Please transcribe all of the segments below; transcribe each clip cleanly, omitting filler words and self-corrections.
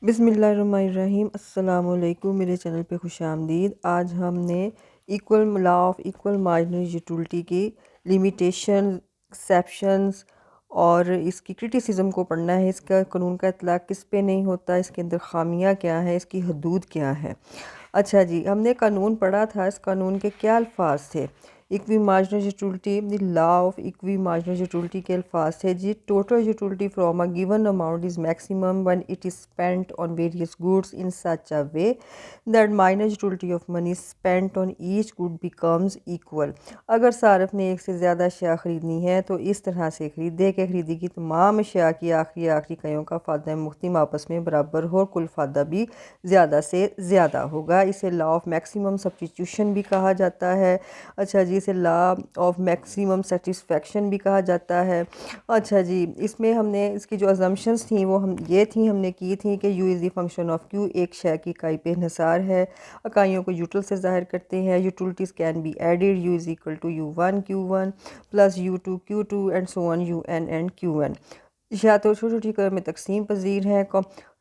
بسم اللہ الرحمن الرحیم۔ السلام علیکم، میرے چینل پہ خوش آمدید۔ آج ہم نے law of equal marginal utility کی لیمیٹیشن، ایکسیپشنز اور اس کی کرٹیسزم کو پڑھنا ہے۔ اس کا قانون کا اطلاق کس پہ نہیں ہوتا، اس کے اندر خامیاں کیا ہیں، اس کی حدود کیا ہیں۔ اچھا جی، ہم نے قانون پڑھا تھا۔ اس قانون کے کیا الفاظ تھے؟ Equi marginal utility, the law of equi marginal utility کے الفاظ تھے جی: total utility from a given amount is maximum when it is spent on various goods in such a way that minor utility of money spent on each good becomes equal۔ اگر صارف نے ایک سے زیادہ اشیاء خریدنی ہے تو اس طرح سے خریدے کہ خریدی کی تمام اشیاء کی آخری کئیوں کا فائدہ مختلف آپس میں برابر ہو اور کل فائدہ بھی زیادہ سے زیادہ ہوگا۔ اسے لا آف میکسیمم سبسٹیٹیوشن بھی کہا جاتا ہے۔ اچھا جی، اسے لا آف میکسیمم سیٹسفیکشن بھی کہا جاتا ہے۔ اچھا جی، اس میں ہم نے اس کی جو ازمپشنز تھیں وہ ہم نے کی تھیں کہ U is the function of Q, ایک شے کی اکائی پہ انحصار ہے۔ اکائیوں کو یوٹل سے ظاہر کرتے ہیں۔ Utilities can be added, u is equal to U1 Q1 plus U2 Q2 and so on UN and QN۔ اشیاء تو چھوٹی چھوٹی اکائیوں میں تقسیم پذیر ہیں۔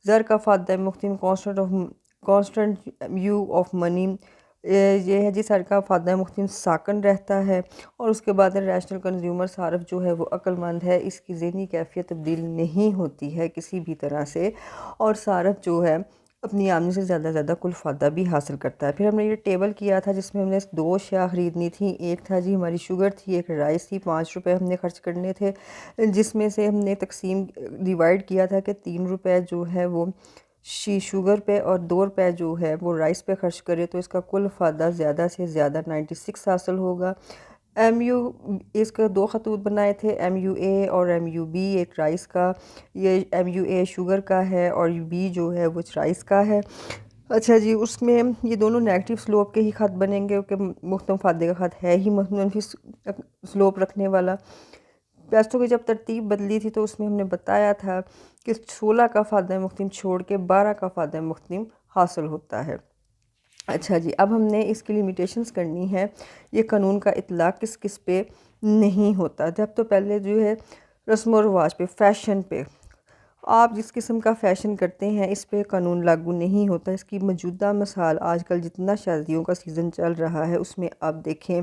زر کا فائدہ مختلف کانسٹنٹ یو آف منی، یہ ہے جی سر کا فائدہ مختلف ساکن رہتا ہے۔ اور اس کے بعد ریشنل کنزیومر، صارف جو ہے وہ عقل مند ہے، اس کی ذہنی کیفیت تبدیل نہیں ہوتی ہے کسی بھی طرح سے، اور صارف جو ہے اپنی آمدنی سے زیادہ کل فائدہ بھی حاصل کرتا ہے۔ پھر ہم نے یہ ٹیبل کیا تھا جس میں ہم نے 2 اشیاء خریدنی تھیں۔ ایک تھا جی ہماری شوگر تھی، ایک رائس تھی۔ 5 روپے ہم نے خرچ کرنے تھے، جس میں سے ہم نے تقسیم ڈیوائڈ کیا تھا کہ 3 روپے جو ہے وہ شوگر پہ اور 2 روپے جو ہے وہ رائس پہ خرچ کرے تو اس کا کل فائدہ زیادہ سے زیادہ 96 حاصل ہوگا۔ اس کا 2 خطوط بنائے تھے، MUA اور MUB، ایک رائس کا، یہ MUA شوگر کا ہے اور B جو ہے وہ رائس کا ہے۔ اچھا جی، اس میں یہ دونوں نیگیٹو سلوپ کے ہی خط بنیں گے کیونکہ مختلف فائدے کا خط ہے ہی منفی سلوپ رکھنے والا۔ پیسوں کی جب ترتیب بدلی تھی تو اس میں ہم نے بتایا تھا کہ 16 کا فائدہ مختلف چھوڑ کے 12 کا فائدہ مختلف حاصل ہوتا ہے۔ اچھا جی، اب ہم نے اس کی لیمیٹیشنز کرنی ہے۔ یہ قانون کا اطلاق کس کس پہ نہیں ہوتا؟ جب تو پہلے جو ہے رسم و رواج پہ، فیشن پہ، آپ جس قسم کا فیشن کرتے ہیں اس پہ قانون لاگو نہیں ہوتا۔ اس کی موجودہ مثال آج کل جتنا شادیوں کا سیزن چل رہا ہے اس میں آپ دیکھیں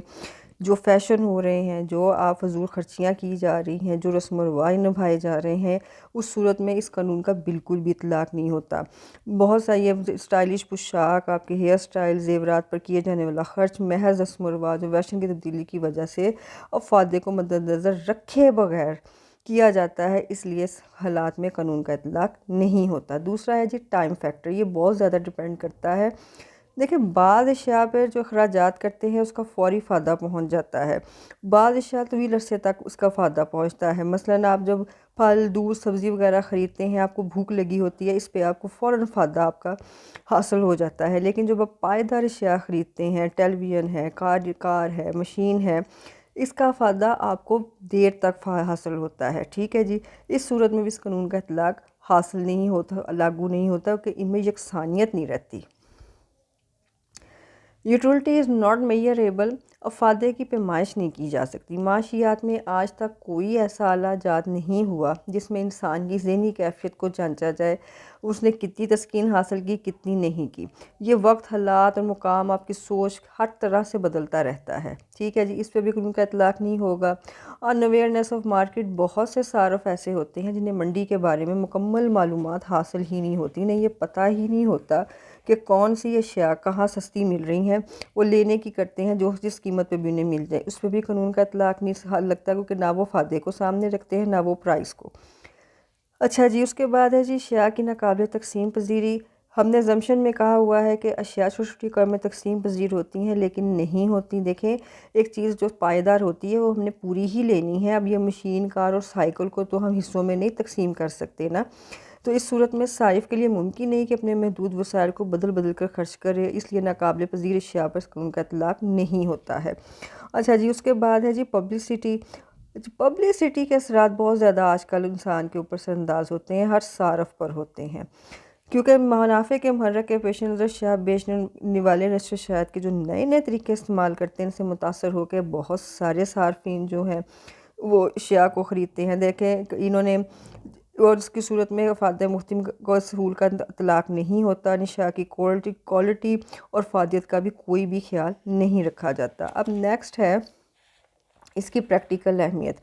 جو فیشن ہو رہے ہیں، جو آپ فضول خرچیاں کی جا رہی ہیں، جو رسم و رواج نبھائے جا رہے ہیں، اس صورت میں اس قانون کا بالکل بھی اطلاق نہیں ہوتا۔ بہت ساری اسٹائلش پوشاک، آپ کے ہیئر سٹائل، زیورات پر کیے جانے والا خرچ محض رسم و رواج اور فیشن کی تبدیلی کی وجہ سے افادے کو مد نظر رکھے بغیر کیا جاتا ہے، اس لیے اس حالات میں قانون کا اطلاق نہیں ہوتا۔ دوسرا ہے جی ٹائم فیکٹر، یہ بہت زیادہ ڈیپینڈ کرتا ہے۔ دیکھیں بعض اشیاء پر جو اخراجات کرتے ہیں اس کا فوری فائدہ پہنچ جاتا ہے، بعض اشیاء طویل عرصے تک اس کا فائدہ پہنچتا ہے۔ مثلاً آپ جب پھل، دودھ، سبزی وغیرہ خریدتے ہیں، آپ کو بھوک لگی ہوتی ہے، اس پہ آپ کو فوراً فائدہ آپ کا حاصل ہو جاتا ہے۔ لیکن جب آپ پائیدار اشیاء خریدتے ہیں، ٹیلی ویژن ہے، کار ہے، مشین ہے، اس کا فائدہ آپ کو دیر تک حاصل ہوتا ہے۔ ٹھیک ہے جی، اس صورت میں بھی اس قانون کا اطلاق حاصل نہیں ہوتا، لاگو نہیں ہوتا کہ ان میں یکسانیت نہیں رہتی۔ یوٹیلٹی از ناٹ میئریبل، افادے کی پیمائش نہیں کی جا سکتی۔ معاشیات میں آج تک کوئی ایسا آلہ جات نہیں ہوا جس میں انسان کی ذہنی کیفیت کو جانچا جائے، اس نے کتنی تسکین حاصل کی، کتنی نہیں کی۔ یہ وقت، حالات اور مقام، آپ کی سوچ ہر طرح سے بدلتا رہتا ہے۔ ٹھیک ہے جی، اس پہ بھی قانون کا اطلاق نہیں ہوگا۔ ان اویئرنیس آف مارکیٹ، بہت سے صارف ایسے ہوتے ہیں جنہیں منڈی کے بارے میں مکمل معلومات حاصل ہی نہیں ہوتی، انہیں یہ پتہ ہی نہیں ہوتا کہ کون سی اشیاء کہاں سستی مل رہی ہیں، وہ لینے کی کرتے ہیں جو جس قیمت پہ بھی انہیں مل جائے، اس پہ بھی قانون کا اطلاق نہیں لگتا کیونکہ نہ وہ فائدے کو سامنے رکھتے ہیں نہ وہ پرائس کو۔ اچھا جی، اس کے بعد ہے جی اشیاء کی ناقابل تقسیم پذیری۔ ہم نے زمشن میں کہا ہوا ہے کہ اشیاء چھوٹی چھوٹی اکائیوں میں تقسیم پذیر ہوتی ہیں لیکن نہیں ہوتی۔ دیکھیں ایک چیز جو پائیدار ہوتی ہے وہ ہم نے پوری ہی لینی ہے۔ اب یہ مشین، کار اور سائیکل کو تو ہم حصوں میں نہیں تقسیم کر سکتے نا، تو اس صورت میں صارف کے لیے ممکن نہیں کہ اپنے محدود وسائل کو بدل کر خرچ کرے، اس لیے ناقابل پذیر اشیاء پر قانون کا اطلاق نہیں ہوتا ہے۔ اچھا جی، اس کے بعد ہے جی پبلسٹی کے اثرات بہت زیادہ آج کل انسان کے اوپر سے انداز ہوتے ہیں، ہر صارف پر ہوتے ہیں، کیونکہ منافع کے محرک کے پیش نظر شیاء بیچنے والے نشر شائع کے جو نئے طریقے استعمال کرتے ہیں، ان سے متاثر ہو کے بہت سارے صارفین جو ہیں وہ اشیاء کو خریدتے ہیں۔ دیکھیں انہوں نے اور اس کی صورت میں فادہ مختم کو اصول کا اطلاق نہیں ہوتا، نشا کی کوالٹی اور فادیت کا بھی کوئی بھی خیال نہیں رکھا جاتا۔ اب نیکسٹ ہے اس کی پریکٹیکل اہمیت،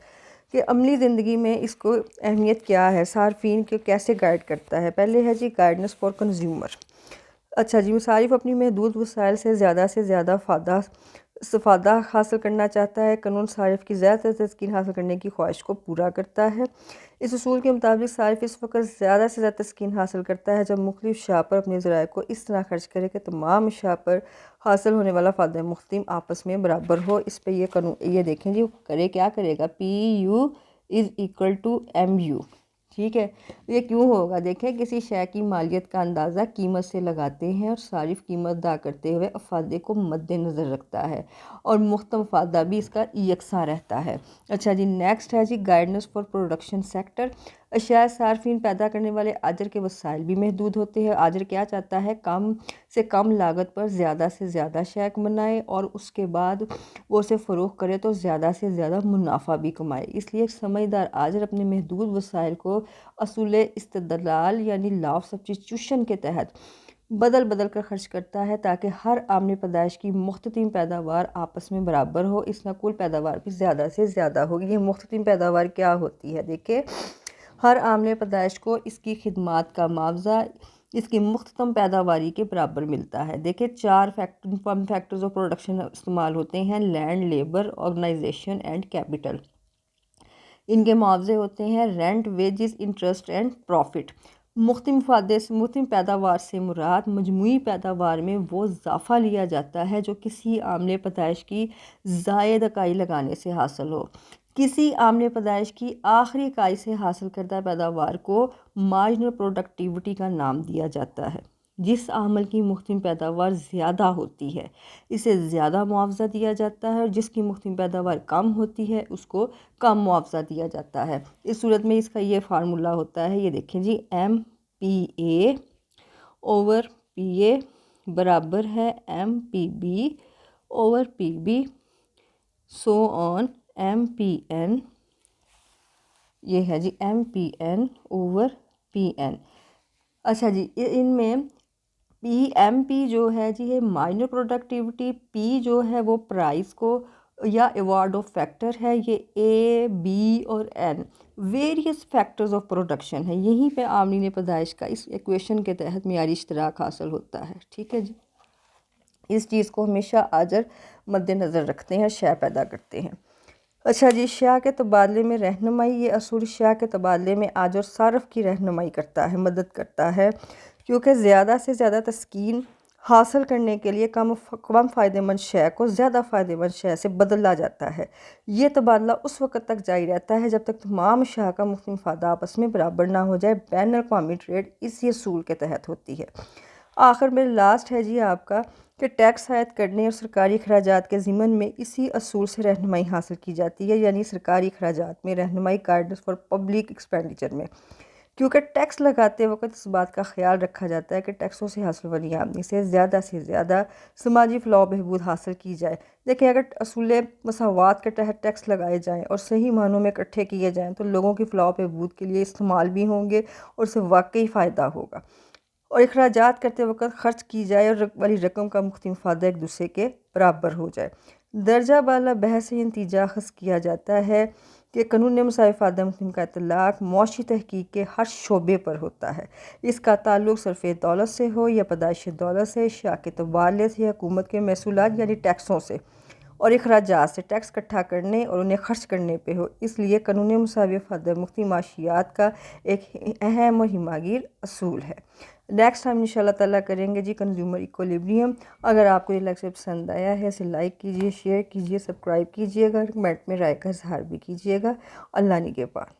کہ عملی زندگی میں اس کو اہمیت کیا ہے، صارفین کو کیسے گائیڈ کرتا ہے۔ پہلے ہے جی گائیڈنس فار کنزیومر۔ اچھا جی، صارف اپنی محدود وسائل سے زیادہ استفادہ حاصل کرنا چاہتا ہے۔ قانون صارف کی زیادہ تسکین حاصل کرنے کی خواہش کو پورا کرتا ہے۔ اس اصول کے مطابق صارف اس وقت زیادہ سے زیادہ تسکین حاصل کرتا ہے جب مختلف اشیاء پر اپنے ذرائع کو اس طرح خرچ کرے کہ تمام اشیاء پر حاصل ہونے والا فائدہ مختم آپس میں برابر ہو۔ اس پہ یہ قانون، یہ دیکھیں جی کیا کرے گا، PU = MU، ٹھیک ہے۔ یہ کیوں ہوگا، دیکھیں کسی شے کی مالیت کا اندازہ قیمت سے لگاتے ہیں اور صارف قیمت ادا کرتے ہوئے افادے کو مد نظر رکھتا ہے اور مختم افادہ بھی اس کا یکساں رہتا ہے۔ اچھا جی، نیکسٹ ہے جی گائیڈنس فار پروڈکشن سیکٹر۔ اشیاء صارفین پیدا کرنے والے آجر کے وسائل بھی محدود ہوتے ہیں۔ آجر کیا چاہتا ہے، کم سے کم لاگت پر زیادہ سے زیادہ شے بنائے اور اس کے بعد وہ اسے فروخت کرے تو زیادہ سے زیادہ منافع بھی کمائے۔ اس لیے ایک سمجھدار آجر اپنے محدود وسائل کو اصول استدلال یعنی لا آف سبسٹیٹیوشن کے تحت بدل کر خرچ کرتا ہے تاکہ ہر آمنے پیداش کی مختتم پیداوار آپس میں برابر ہو، اس میں کل پیداوار بھی زیادہ سے زیادہ ہوگی۔ یہ مختتم پیداوار کیا ہوتی ہے، دیکھیں ہر آمنے پیداش کو اس کی خدمات کا معاوضہ اس کی مختتم پیداواری کے برابر ملتا ہے۔ دیکھیں 4 فیکٹرز آف پروڈکشن استعمال ہوتے ہیں، land, labour, organisation and capital. ان کے معاوضے ہوتے ہیں rent, wages, interest and profit. مختتم پیداوار سے مراد مجموعی پیداوار میں وہ اضافہ لیا جاتا ہے جو کسی عامل پیداش کی زائد اکائی لگانے سے حاصل ہو۔ کسی عامل پیداش کی آخری اکائی سے حاصل کردہ پیداوار کو مارجنل پروڈکٹیوٹی کا نام دیا جاتا ہے۔ جس عامل کی مختتم پیداوار زیادہ ہوتی ہے اسے زیادہ معاوضہ دیا جاتا ہے اور جس کی مختتم پیداوار کم ہوتی ہے اس کو کم معاوضہ دیا جاتا ہے۔ اس صورت میں اس کا یہ فارمولا ہوتا ہے، یہ دیکھیں جی MPA / PA برابر ہے MPB / PB سو آن MPN، یہ ہے جی MPN / PN۔ اچھا جی، ان میں MP جو ہے جی یہ مائنر پروڈکٹیوٹی، P جو ہے وہ پرائز کو یا ایوارڈ آف فیکٹر ہے، یہ A B اور N various factors of production ہے۔ یہیں پہ آمرین پیدائش کا اس ایکویشن کے تحت معیاری اشتراک حاصل ہوتا ہے، ٹھیک ہے جی۔ اس چیز کو ہمیشہ آجر مد نظر رکھتے ہیں، شے پیدا کرتے ہیں۔ اچھا جی، اشیاء کے تبادلے میں رہنمائی، یہ اصول اشیاء کے تبادلے میں آجر صرف کی رہنمائی کرتا ہے، مدد کرتا ہے، کیونکہ زیادہ سے زیادہ تسکین حاصل کرنے کے لیے کم فائدہ مند شے کو زیادہ فائدہ مند شے سے بدلا جاتا ہے۔ یہ تبادلہ اس وقت تک جاری رہتا ہے جب تک تمام اشیاء کا مختلف مفادہ آپس میں برابر نہ ہو جائے۔ بین الاقوامی ٹریڈ اسی اصول کے تحت ہوتی ہے۔ آخر میں لاسٹ ہے جی آپ کا کہ ٹیکس عائد کرنے اور سرکاری اخراجات کے ضمن میں اسی اصول سے رہنمائی حاصل کی جاتی ہے، یعنی سرکاری اخراجات میں رہنمائی گائیڈنس فار پبلک ایکسپینڈیچر میں، کیونکہ ٹیکس لگاتے وقت اس بات کا خیال رکھا جاتا ہے کہ ٹیکسوں سے حاصل والی آمدنی سے زیادہ سماجی فلاح و بہبود حاصل کی جائے۔ دیکھیں اگر اصول مساوات کے تحت ٹیکس لگائے جائیں اور صحیح معنوں میں اکٹھے کیے جائیں تو لوگوں کی فلاح و بہبود کے لیے استعمال بھی ہوں گے اور اسے واقعی فائدہ ہوگا، اور اخراجات کرتے وقت خرچ کی جائے اور والی رقم کا مختلف فائدہ ایک دوسرے کے برابر ہو جائے۔ درجہ بالا بحث سے نتیجہ اخذ کیا جاتا ہے کہ قانون مساوی فائدہ مختلف کا اطلاق معاشی تحقیق کے ہر شعبے پر ہوتا ہے، اس کا تعلق صرف دولت سے ہو یا پیدائشی دولت سے، اشیاء کے تبادلے سے، حکومت کے محصولات یعنی ٹیکسوں سے اور اخراجات سے ٹیکس اکٹھا کرنے اور انہیں خرچ کرنے پہ ہو۔ اس لیے قانون مساوی فائدہ مختلف معاشیات کا ایک اہم اور ہمہ گیر اصول ہے۔ نیکسٹ ٹائم انشاءاللہ تعالیٰ کریں گے جی کنزیومر ایکولیبریم۔ اگر آپ کو یہ لیکچر پسند آیا ہے اسے لائک کیجیے، شیئر کیجیے، سبسکرائب کیجیے گا، کمنٹ میں رائے کا اظہار بھی کیجیے گا۔ اللہ نگہبان۔